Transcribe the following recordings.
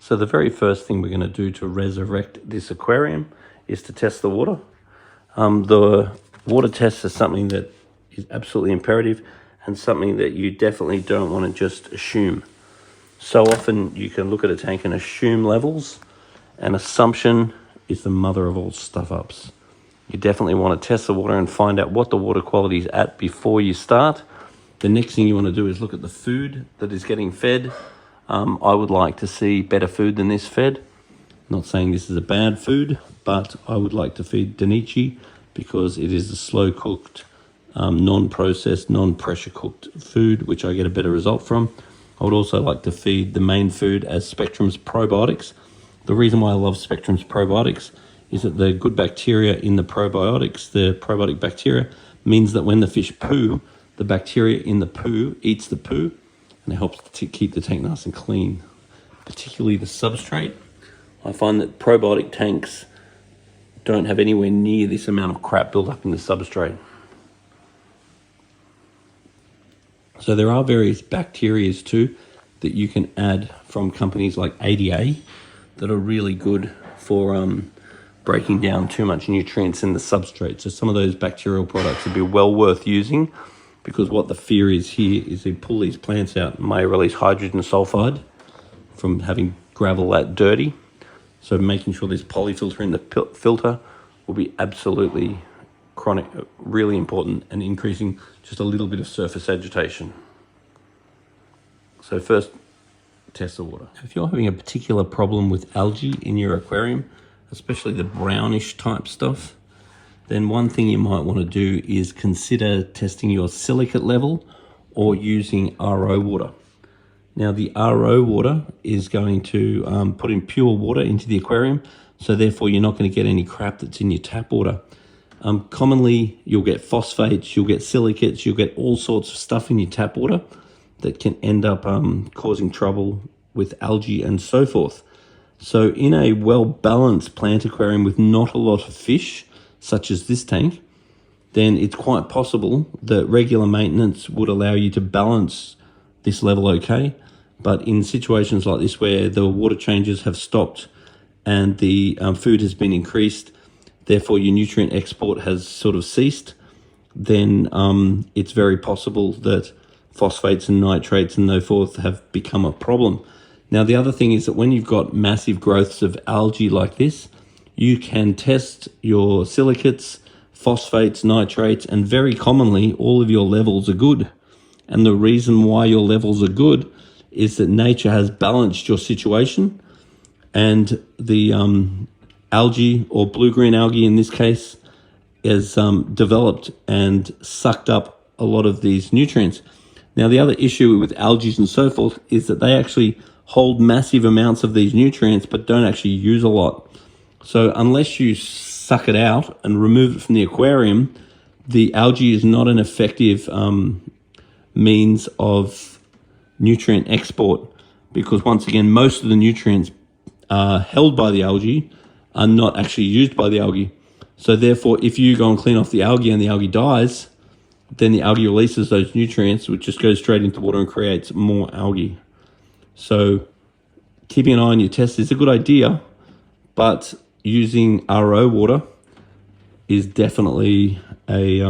So the very first thing we're going to do to resurrect this aquarium is to test the water. The water test is something that is absolutely imperative and something that you definitely don't want to just assume. So often you can look at a tank and assume levels, and assumption is the mother of all stuff-ups. You definitely want to test the water and find out what the water quality is at before you start. The next thing you want to do is look at the food that is getting fed. I would like to see better food than this fed. Not saying this is a bad food, but I would like to feed Danichi because it is a slow-cooked, non-processed, non-pressure cooked food, which I get a better result from. I would also like to feed the main food as Spectrum's probiotics. The reason why I love Spectrum's probiotics is that the good bacteria in the probiotics, the probiotic bacteria, means that when the fish poo, the bacteria in the poo eats the poo, and it helps to keep the tank nice and clean, particularly the substrate. I find that probiotic tanks don't have anywhere near this amount of crap built up in the substrate. So there are various bacteria too that you can add from companies like ADA that are really good for breaking down too much nutrients in the substrate. So some of those bacterial products would be well worth using, because what the fear is here is they pull these plants out and may release hydrogen sulfide from having gravel that dirty. So making sure there's polyfilter in the filter will be absolutely chronic, really important, and increasing just a little bit of surface agitation. So first, test the water. If you're having a particular problem with algae in your aquarium, especially the brownish type stuff, then one thing you might want to do is consider testing your silicate level or using RO water. Now the RO water is going to put in pure water into the aquarium, so therefore you're not going to get any crap that's in your tap water. Commonly you'll get phosphates, you'll get silicates, you'll get all sorts of stuff in your tap water that can end up causing trouble with algae and so forth. So in a well-balanced plant aquarium with not a lot of fish, such as this tank, then it's quite possible that regular maintenance would allow you to balance this level okay. But in situations like this where the water changes have stopped and the food has been increased, therefore your nutrient export has sort of ceased, then it's very possible that phosphates and nitrates and so forth have become a problem. Now the other thing is that when you've got massive growths of algae like this, you can test your silicates, phosphates, nitrates, and very commonly all of your levels are good. And the reason why your levels are good is that nature has balanced your situation, and the algae, or blue-green algae in this case, has developed and sucked up a lot of these nutrients. Now the other issue with algae and so forth is that they actually hold massive amounts of these nutrients but don't actually use a lot. So unless you suck it out and remove it from the aquarium, the algae is not an effective means of nutrient export, because once again, most of the nutrients held by the algae are not actually used by the algae. So therefore, if you go and clean off the algae and the algae dies, then the algae releases those nutrients, which just goes straight into water and creates more algae. So keeping an eye on your test is a good idea, but using RO water is definitely a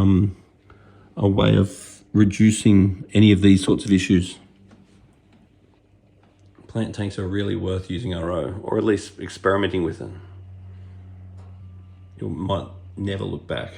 way of reducing any of these sorts of issues. Plant tanks are really worth using RO, or at least experimenting with them. You might never look back.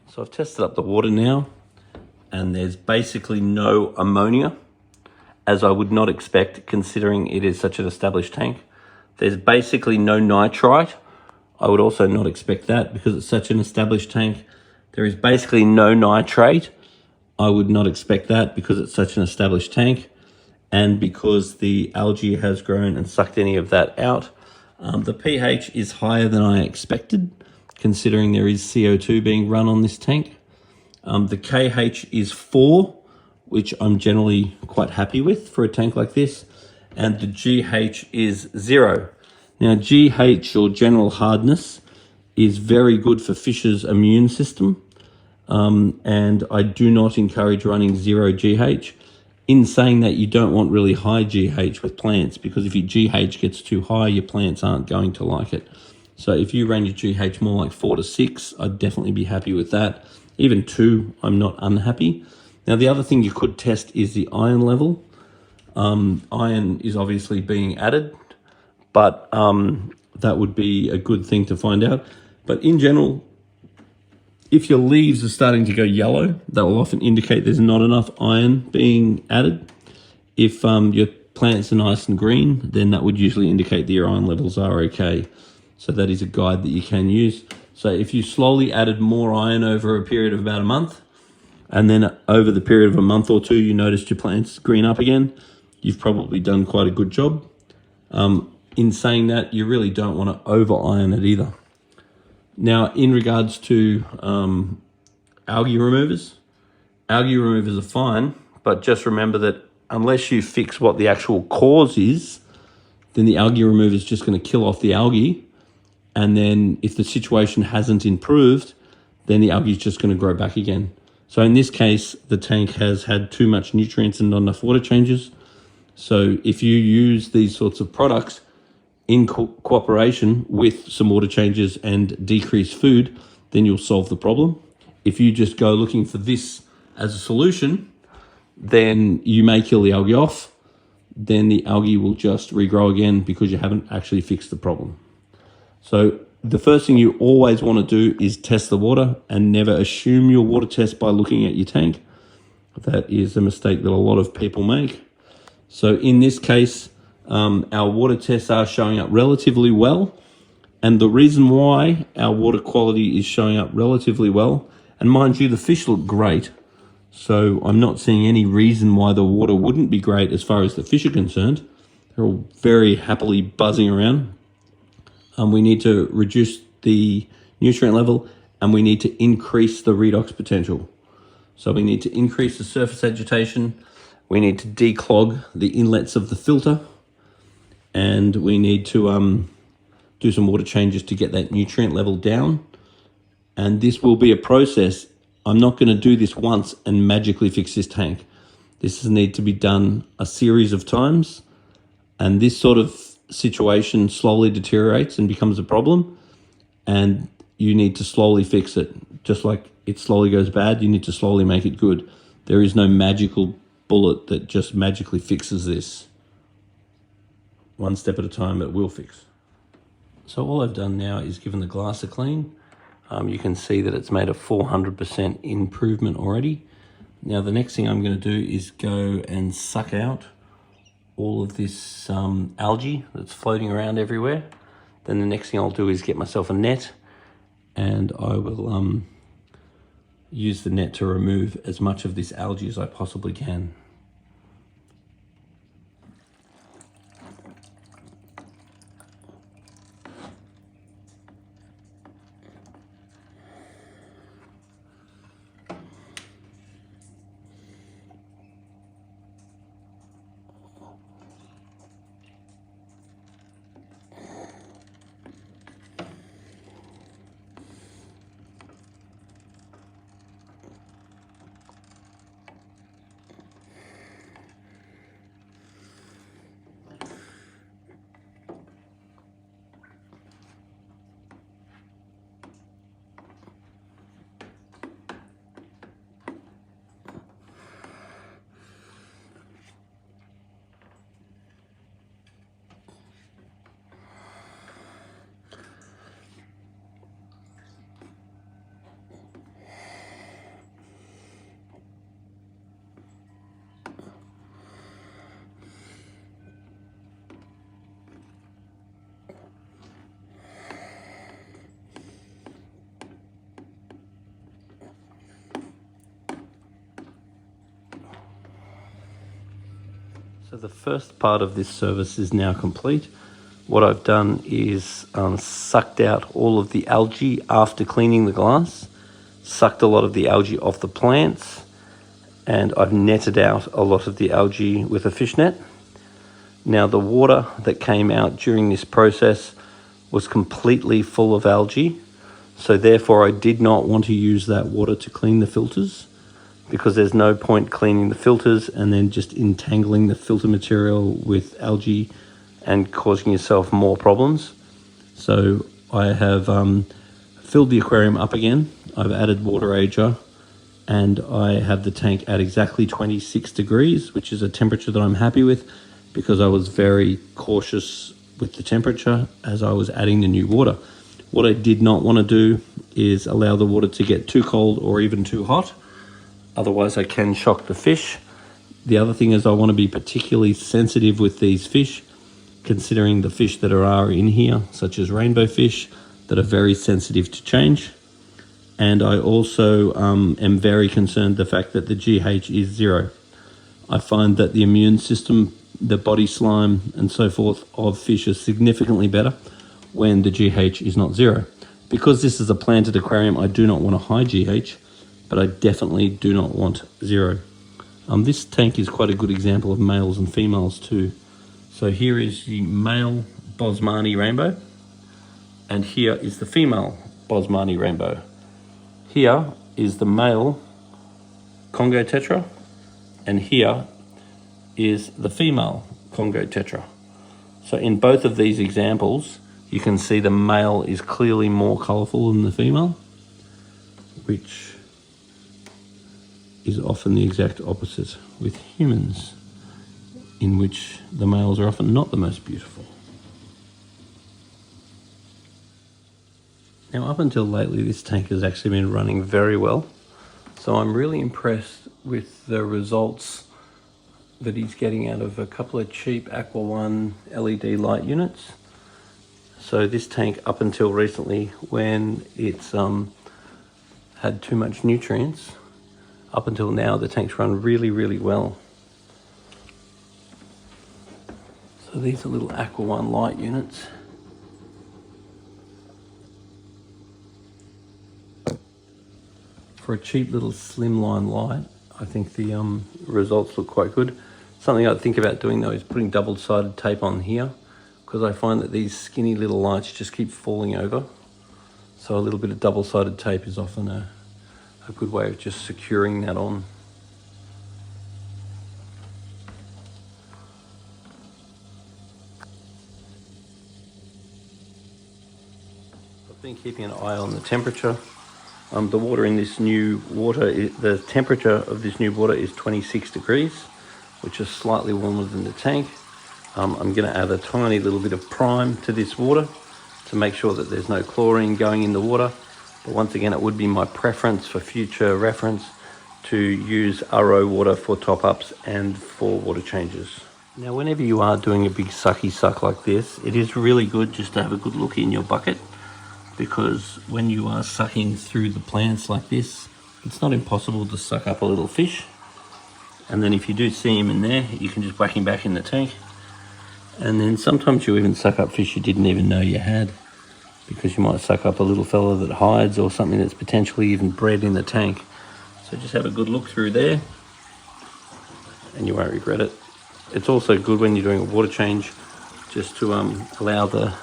So I've tested up the water now, and there's basically no ammonia, as I would not expect considering it is such an established tank. There's basically no nitrite. I would also not expect that because it's such an established tank. There is basically no nitrate. I would not expect that because it's such an established tank, and because the algae has grown and sucked any of that out. The pH is higher than I expected, considering there is CO2 being run on this tank. The KH is 4, which I'm generally quite happy with for a tank like this. And the GH is 0. Now, GH, or general hardness, is very good for fish's immune system. And I do not encourage running 0 GH. In saying that, you don't want really high GH with plants, because if your GH gets too high, your plants aren't going to like it. So if you ran your GH more like 4 to 6, I'd definitely be happy with that. Even 2, I'm not unhappy. Now, the other thing you could test is the iron level. Iron is obviously being added, but that would be a good thing to find out. But in general, if your leaves are starting to go yellow, that will often indicate there's not enough iron being added. If your plants are nice and green, then that would usually indicate that your iron levels are okay. So that is a guide that you can use. So if you slowly added more iron over a period of about a month, and then over the period of a month or two, you noticed your plants green up again, you've probably done quite a good job. In saying that, you really don't want to over iron it either. Now, in regards to algae removers are fine, but just remember that unless you fix what the actual cause is, then the algae remover is just going to kill off the algae. And then if the situation hasn't improved, then the algae is just going to grow back again. So in this case, the tank has had too much nutrients and not enough water changes. So if you use these sorts of products in cooperation with some water changes and decreased food, then you'll solve the problem. If you just go looking for this as a solution, then you may kill the algae off. Then the algae will just regrow again because you haven't actually fixed the problem. So the first thing you always want to do is test the water, and never assume your water test by looking at your tank. That is a mistake that a lot of people make. So in this case, our water tests are showing up relatively well. And the reason why our water quality is showing up relatively well, and mind you, the fish look great. So I'm not seeing any reason why the water wouldn't be great as far as the fish are concerned. They're all very happily buzzing around. We need to reduce the nutrient level, and we need to increase the redox potential. So we need to increase the surface agitation. We need to declog the inlets of the filter, and we need to do some water changes to get that nutrient level down. And this will be a process. I'm not going to do this once and magically fix this tank. This needs to be done a series of times, and this sort of situation slowly deteriorates and becomes a problem, and you need to slowly fix it. Just like it slowly goes bad, you need to slowly make it good. There is no magical bullet that just magically fixes this. One step at a time, it will fix. So all I've done now is given the glass a clean. You can see that it's made a 400% improvement already. Now the next thing I'm going to do is go and suck out all of this algae that's floating around everywhere. Then the next thing I'll do is get myself a net, and I will use the net to remove as much of this algae as I possibly can. So the first part of this service is now complete. what I've done is sucked out all of the algae after cleaning the glass, sucked a lot of the algae off the plants, and I've netted out a lot of the algae with a fish net. Now the water that came out during this process was completely full of algae, so therefore I did not want to use that water to clean the filters, because there's no point cleaning the filters and then just entangling the filter material with algae and causing yourself more problems. So I have filled the aquarium up again. I've added water ager, and I have the tank at exactly 26 degrees, which is a temperature that I'm happy with, because I was very cautious with the temperature as I was adding the new water. What I did not want to do is allow the water to get too cold or even too hot. Otherwise I can shock the fish. The other thing is I want to be particularly sensitive with these fish, considering the fish that are in here, such as rainbow fish, that are very sensitive to change. And I also am very concerned the fact that the GH is 0. I find that the immune system, the body slime and so forth of fish is significantly better when the GH is not 0. Because this is a planted aquarium, I do not want a high GH, but I definitely do not want 0. This tank is quite a good example of males and females too. So here is the male Bosmani rainbow, and here is the female Bosmani rainbow. Here is the male Congo tetra, and here is the female Congo tetra. So in both of these examples, you can see the male is clearly more colourful than the female, which is often the exact opposite with humans, in which the males are often not the most beautiful. Now, up until lately, this tank has actually been running very well. So I'm really impressed with the results that he's getting out of a couple of cheap Aqua One LED light units. So this tank, up until recently, when it's had too much nutrients, up until now, the tanks run really, really well. So these are little Aqua One light units. For a cheap little slimline light, I think the results look quite good. Something I'd think about doing though is putting double-sided tape on here, because I find that these skinny little lights just keep falling over. So a little bit of double-sided tape is often a good way of just securing that on. I've been keeping an eye on the temperature. The water in this new water, the temperature of this new water is 26 degrees, which is slightly warmer than the tank. I'm going to add a tiny little bit of prime to this water to make sure that there's no chlorine going in the water. But once again, it would be my preference for future reference to use RO water for top-ups and for water changes. Now, whenever you are doing a big sucky suck like this, it is really good just to have a good look in your bucket, because when you are sucking through the plants like this, it's not impossible to suck up a little fish. And then if you do see him in there, you can just whack him back in the tank. And then sometimes you even suck up fish you didn't even know you had, because you might suck up a little fella that hides or something that's potentially even bred in the tank. So just have a good look through there and you won't regret it. It's also good when you're doing a water change just to allow the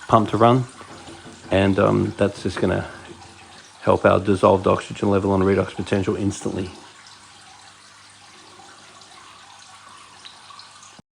pump to run, and that's just going to help our dissolved oxygen level and redox potential instantly.